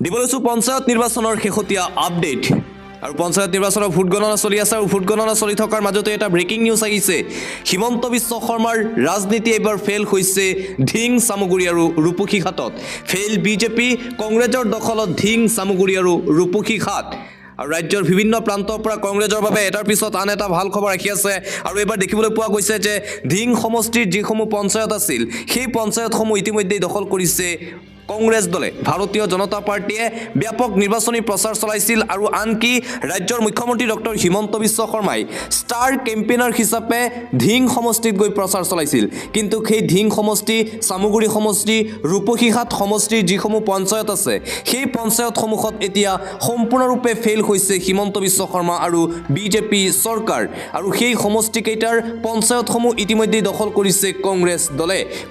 দিবলৈছো পঞ্চায়ত নিৰ্বাচনৰ শেহতীয়া আপডেট আৰু পঞ্চায়ত নিৰ্বাচনৰ ভোট গণনা চলি আছে আৰু ভোট গণনা চলি থকাৰ মাজতে এটা ব্ৰেকিং নিউজ আহিছে হিমন্ত বিশ্ব শৰ্মাৰ ৰাজনীতি এবাৰ ফেল হৈছে ধিং সামগুৰি আৰু ৰূপসীঘাটত ফেল বিজেপি কংগ্ৰেছৰ দখলত ধিং সামগুৰি আৰু ৰূপসীঘাট আৰু ৰাজ্যৰ বিভিন্ন প্ৰান্তৰ পৰা কংগ্ৰেছৰ বাবে এটাৰ পিছত আন এটা ভাল খবৰ ৰাখি আছে আৰু এবাৰ দেখিবলৈ পোৱা গৈছে যে ধিং সমষ্টিৰ যিসমূহ পঞ্চায়ত আছিল সেই পঞ্চায়তসমূহ ইতিমধ্যে দখল কৰিছে কংগ্ৰেছ দলে ভাৰতীয় জনতা পাৰ্টিয়ে ব্যাপক নিৰ্বাচনী প্ৰচাৰ চলাইছিল আৰু আনকি ৰাজ্যৰ মুখ্যমন্ত্ৰী ডক্টৰ হিমন্ত বিশ্ব শৰ্মাই ষ্টাৰ কেম্পেইনাৰ হিচাপে ধিং সমষ্টিত গৈ প্ৰচাৰ চলাইছিল কিন্তু সেই ধিং সমষ্টি সামগুৰি সমষ্টি ৰূপসীঘাট সমষ্টিৰ যিসমূহ পঞ্চায়ত আছে সেই পঞ্চায়তসমূহত এতিয়া সম্পূৰ্ণৰূপে ফেইল হৈছে হিমন্ত বিশ্ব শৰ্মা আৰু বিজেপি চৰকাৰ আৰু সেই সমষ্টিকেইটাৰ পঞ্চায়তসমূহ ইতিমধ্যে দখল কৰিছে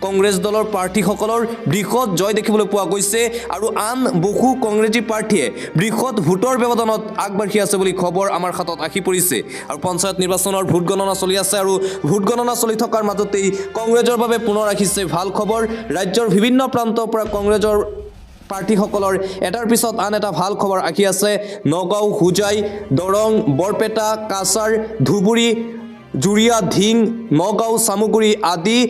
কংগ্ৰেছ দলৰ প্ৰাৰ্থীসকলৰ বৃহৎ জয় দেখিবলৈ পোৱা গৈছে আৰু আন বহু কংগ্ৰেছী পাৰ্টিয়ে বৃহৎ ভোটৰ ব্যৱধানত আগবাঢ়ি আছে বুলি খবৰ আমাৰ হাতত আহি পৰিছে আৰু পঞ্চায়ত নিৰ্বাচনৰ ভোট গণনা চলি আছে আৰু ভোট গণনা চলি থকাৰ মাজতেই কংগ্ৰেছৰ বাবে পুনৰ আহিছে ভাল খবৰ ৰাজ্যৰ বিভিন্ন প্ৰান্তৰ পৰা কংগ্ৰেছৰ প্ৰাৰ্থীসকলৰ এটাৰ পিছত আন এটা ভাল খবৰ আহি আছে নগাঁও হোজাই দৰং বৰপেটা কাছাৰ ধুবুৰী জুৰিয়া ধিং নগাঁও সামগুৰি আদি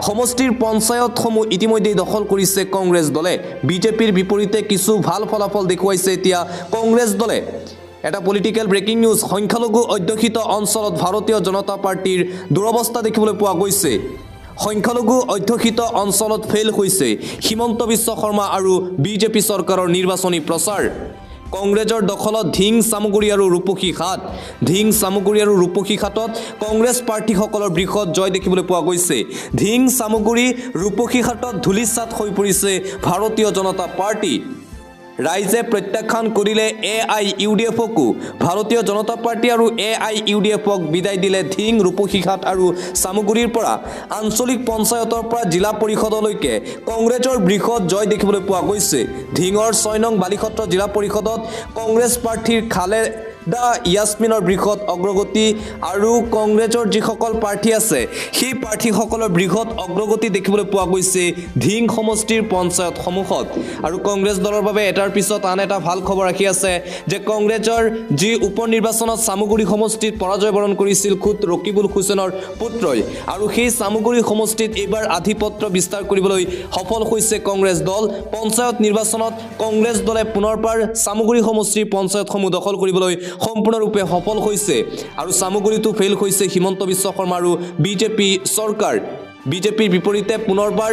সমষ্টিৰ পঞ্চায়তসমূহ ইতিমধ্যে দখল কৰিছে কংগ্ৰেছ দলে বিজেপিৰ বিপৰীতে কিছু ভাল ফলাফল দেখুৱাইছে এতিয়া কংগ্ৰেছ দলে এটা পলিটিক্যাল ব্ৰেকিং নিউজ সংখ্যালঘু অধ্যুষিত অঞ্চলত ভাৰতীয় জনতা পাৰ্টিৰ দুৰৱস্থা দেখিবলৈ পোৱা গৈছে সংখ্যালঘু অধ্যুষিত অঞ্চলত ফেইল হৈছে হিমন্ত বিশ্ব শৰ্মা আৰু বিজেপি চৰকাৰৰ নিৰ্বাচনী প্ৰচাৰ কংগ্ৰেছৰ দখলত ধিং সামগুৰি আৰু ৰূপসীঘাট ধিং সামগুৰি আৰু ৰূপসীঘাটত কংগ্ৰেছ প্ৰাৰ্থীসকলৰ বৃহৎ জয় দেখিবলৈ পোৱা গৈছে ধিং সামগুৰি ৰূপসীঘাটত ধূলিসাৎ হৈ পৰিছে ভাৰতীয় জনতা পাৰ্টি ৰাইজে প্ৰত্যাখ্যান কৰিলে AIUDFকো ভাৰতীয় জনতা পাৰ্টি আৰু AIUDFক বিদায় দিলে ধিং ৰূপসীঘাট আৰু সামগুৰিৰ পৰা আঞ্চলিক পঞ্চায়তৰ পৰা জিলা পৰিষদলৈকে কংগ্ৰেছৰ বৃহৎ জয় দেখিবলৈ পোৱা গৈছে ধিঙৰ 6 নং বালিসত্ৰ জিলা পৰিষদত কংগ্ৰেছ প্ৰাৰ্থীৰ খালেদা ইয়াছমিনৰ বৃহৎ অগ্ৰগতি আৰু কংগ্ৰেছৰ যিসকল প্ৰাৰ্থী আছে সেই প্ৰাৰ্থীসকলৰ বৃহৎ অগ্ৰগতি দেখিবলৈ পোৱা গৈছে ধিং সমষ্টিৰ পঞ্চায়তসমূহত আৰু কংগ্ৰেছ দলৰ বাবে এটাৰ পিছত আন এটা ভাল খবৰ ৰাখি আছে যে কংগ্ৰেছৰ যি উপ নিৰ্বাচনত সামগুৰি সমষ্টিত পৰাজয় বৰণ কৰিছিল খুদ ৰকিবুল হুছেইনৰ পুত্ৰই আৰু সেই সামগুৰি সমষ্টিত এইবাৰ আধিপত্য বিস্তাৰ কৰিবলৈ সফল হৈছে কংগ্ৰেছ দল পঞ্চায়ত নিৰ্বাচনত কংগ্ৰেছ দলে পুনৰবাৰ সামগুৰি সমষ্টিৰ পঞ্চায়তসমূহ দখল কৰিবলৈ সম্পূৰ্ণৰূপে সফল হৈছে আৰু সামগুৰিটো ফেইল হৈছে হিমন্ত বিশ্ব শৰ্মা আৰু বিজেপি চৰকাৰ বিজেপিৰ বিপৰীতে পুনৰবাৰ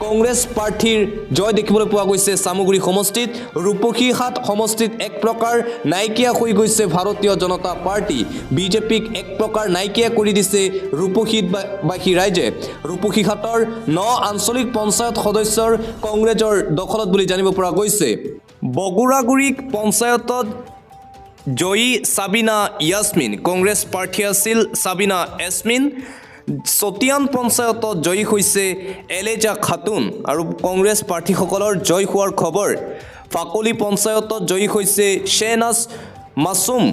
কংগ্ৰেছ প্ৰাৰ্থীৰ জয় দেখিবলৈ পোৱা গৈছে সামগুৰি সমষ্টিত ৰূপসীঘাট সমষ্টিত এক প্ৰকাৰ নাইকিয়া হৈ গৈছে ভাৰতীয় জনতা পাৰ্টি বিজেপিক এক প্ৰকাৰ নাইকিয়া কৰি দিছে ৰূপসীবাসী ৰাইজে ৰূপসীঘাটৰ 9 আঞ্চলিক পঞ্চায়ত সদস্যৰ কংগ্ৰেছৰ দখলত বুলি জানিব পৰা গৈছে বগুৰাগুৰি পঞ্চায়তত জয়ী সাবিনা ইয়াছমিন কংগ্ৰেছ প্ৰাৰ্থী আছিল সাবিনা ইয়াছমিন চতিয়ান পঞ্চায়তত জয়ী হৈছে এলেজা খাতুন আৰু কংগ্ৰেছ প্ৰাৰ্থীসকলৰ জয় হোৱাৰ খবৰ ফাকলি পঞ্চায়তত জয়ী হৈছে শ্বেহনাজ মাছুম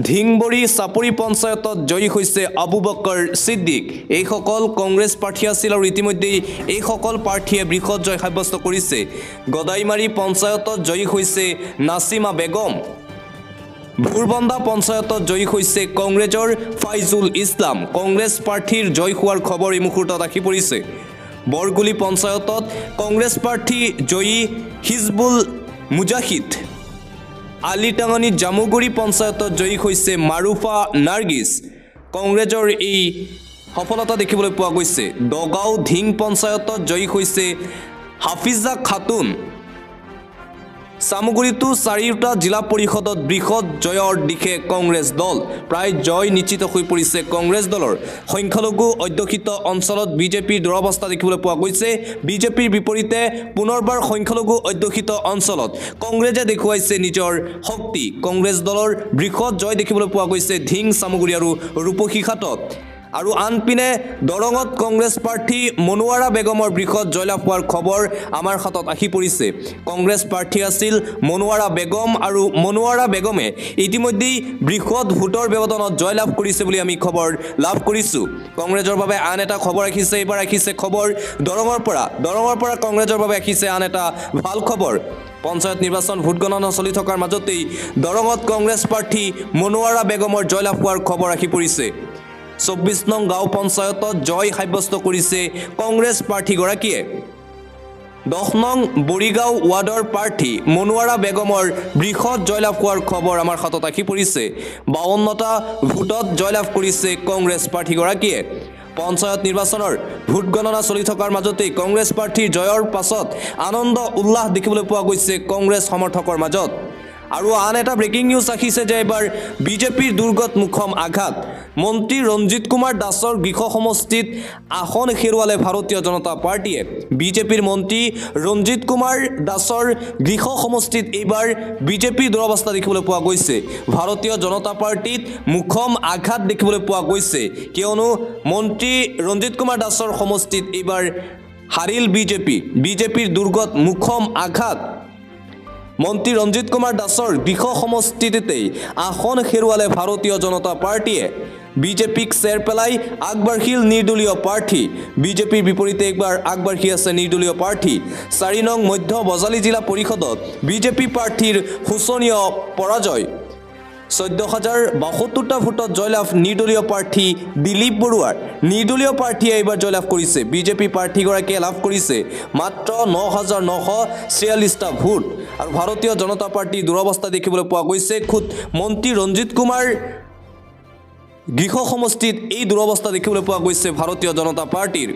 ধিংবৰী চাপৰি পঞ্চায়তত জয়ী হৈছে আবু বকৰ সিদ্দিক এইসকল কংগ্ৰেছ প্ৰাৰ্থী আছিল আৰু ইতিমধ্যে এইসকল প্ৰাৰ্থীয়ে বৃহৎ জয় সাব্যস্ত কৰিছে গদাইমাৰী পঞ্চায়তত জয়ী হৈছে নাছিমা বেগম ভুৰবন্দা পঞ্চায়তত জয়ী হৈছে কংগ্ৰেছৰ ফাইজুল ইছলাম কংগ্ৰেছ প্ৰাৰ্থীৰ জয় হোৱাৰ খবৰ এই মুহূৰ্তত আহি পৰিছে বৰগুলি পঞ্চায়তত কংগ্ৰেছ প্ৰাৰ্থী জয়ী হিজবুল মুজাহিদ আলিটাঙনি জামুগুৰি পঞ্চায়তত জয়ী হৈছে মাৰুফা নাৰ্গিছ কংগ্ৰেছৰ এই সফলতা দেখিবলৈ পোৱা গৈছে দগাঁও ধিং পঞ্চায়তত জয়ী হৈছে হাফিজা খাতুন সামগুৰিটো 4টা জিলা পৰিষদত বৃহৎ জয়ৰ দিশে কংগ্ৰেছ দল প্ৰায় জয় নিশ্চিত হৈ পৰিছে কংগ্ৰেছ দলৰ সংখ্যালঘু অধ্যুষিত অঞ্চলত বিজেপিৰ দুৰৱস্থা দেখিবলৈ পোৱা গৈছে বিজেপিৰ বিপৰীতে পুনৰবাৰ সংখ্যালঘু অধ্যুষিত অঞ্চলত কংগ্ৰেছে দেখুৱাইছে নিজৰ শক্তি কংগ্ৰেছ দলৰ বৃহৎ জয় দেখিবলৈ পোৱা গৈছে ধিং সামগুৰি আৰু ৰূপসীঘাটত আৰু আনপিনে দৰঙত কংগ্ৰেছ প্ৰাৰ্থী মনোৱাৰা বেগমৰ বৃহৎ জয়লাভ হোৱাৰ খবৰ আমাৰ হাতত আহি পৰিছে। কংগ্ৰেছ প্ৰাৰ্থী আছিল মনোৱাৰা বেগম আৰু মনোৱাৰা বেগমে ইতিমধ্যেই বৃহৎ ভোটৰ ব্যৱধানত জয়লাভ কৰিছে বুলি আমি খবৰ লাভ কৰিছোঁ। কংগ্ৰেছৰ বাবে আন এটা খবৰ আহিছে, এইবাৰ আহিছে খবৰ দৰঙৰ পৰা কংগ্ৰেছৰ বাবে আহিছে আন এটা ভাল খবৰ। পঞ্চায়ত নিৰ্বাচন ভোট গণনা চলি থকাৰ মাজতেই দৰঙত কংগ্ৰেছ প্ৰাৰ্থী মনোৱাৰা বেগমৰ জয়লাভ হোৱাৰ খবৰ আহি পৰিছে। 24 নং গাঁও পঞ্চায়তত জয় সাব্যস্ত কৰিছে কংগ্ৰেছ প্ৰাৰ্থীগৰাকীয়ে। 10 নং বৰিগাঁও ৱাৰ্ডৰ প্ৰাৰ্থী মনোৱাৰা বেগমৰ বৃহৎ জয়লাভ হোৱাৰ খবৰ আমাৰ হাতত আহি পৰিছে। 52টা ভোটত জয়লাভ কৰিছে কংগ্ৰেছ প্ৰাৰ্থীগৰাকীয়ে। পঞ্চায়ত নিৰ্বাচনৰ ভোট গণনা চলি থকাৰ মাজতেই কংগ্ৰেছ প্ৰাৰ্থীৰ জয়ৰ পাছত আনন্দ উল্লাস দেখিবলৈ পোৱা গৈছে কংগ্ৰেছ সমৰ্থকৰ মাজত। আৰু আন এটা ব্ৰেকিং নিউজ আহিছে যে এবাৰ বিজেপিৰ দুৰ্গত মুখম আঘাত। মন্ত্ৰী ৰঞ্জিত কুমাৰ দাসৰ গৃহ সমষ্টিত আসন হেৰুৱালে ভাৰতীয় জনতা পাৰ্টীয়ে। বিজেপিৰ মন্ত্ৰী ৰঞ্জিত কুমাৰ দাসৰ গৃহ সমষ্টিত এইবাৰ বিজেপিৰ দুৰৱস্থা দেখিবলৈ পোৱা গৈছে। ভাৰতীয় জনতা পাৰ্টীত মুখম আঘাত দেখিবলৈ পোৱা গৈছে, কিয়নো মন্ত্ৰী ৰঞ্জিত কুমাৰ দাসৰ সমষ্টিত এইবাৰ হাৰিল বিজেপিৰ দুৰ্গত মুখম আঘাত। মন্ত্ৰী ৰঞ্জিত কুমাৰ দাসৰ গৃহ সমষ্টিতেই আসন হেৰুৱালে ভাৰতীয় জনতা পাৰ্টীয়ে। বিজেপিক চেৰ পেলাই আগবাঢ়িল নিৰ্দলীয় প্ৰাৰ্থী। বিজেপিৰ বিপৰীতে একবাৰ আগবাঢ়ি আছে নিৰ্দলীয় প্ৰাৰ্থী। 4 নং মধ্য বজালী জিলা পৰিষদত বিজেপি প্ৰাৰ্থীৰ শোচনীয় পৰাজয়। 14,072টা ভোটত জয়লাভ নিৰ্দলীয় প্ৰাৰ্থী দিলীপ বৰুৱাৰ। নিৰ্দলীয় প্ৰাৰ্থীয়ে এইবাৰ জয়লাভ কৰিছে। বিজেপি প্ৰাৰ্থীগৰাকীয়ে লাভ কৰিছে মাত্ৰ 9,946টা ভোট। আৰু ভাৰতীয় জনতা পাৰ্টীৰ দুৰৱস্থা দেখিবলৈ পোৱা গৈছে। খুদ মন্ত্ৰী ৰঞ্জিত কুমাৰ গৃহ সমষ্টিত এই দুৰৱস্থা দেখিবলৈ পোৱা গৈছে ভাৰতীয় জনতা পাৰ্টীৰ।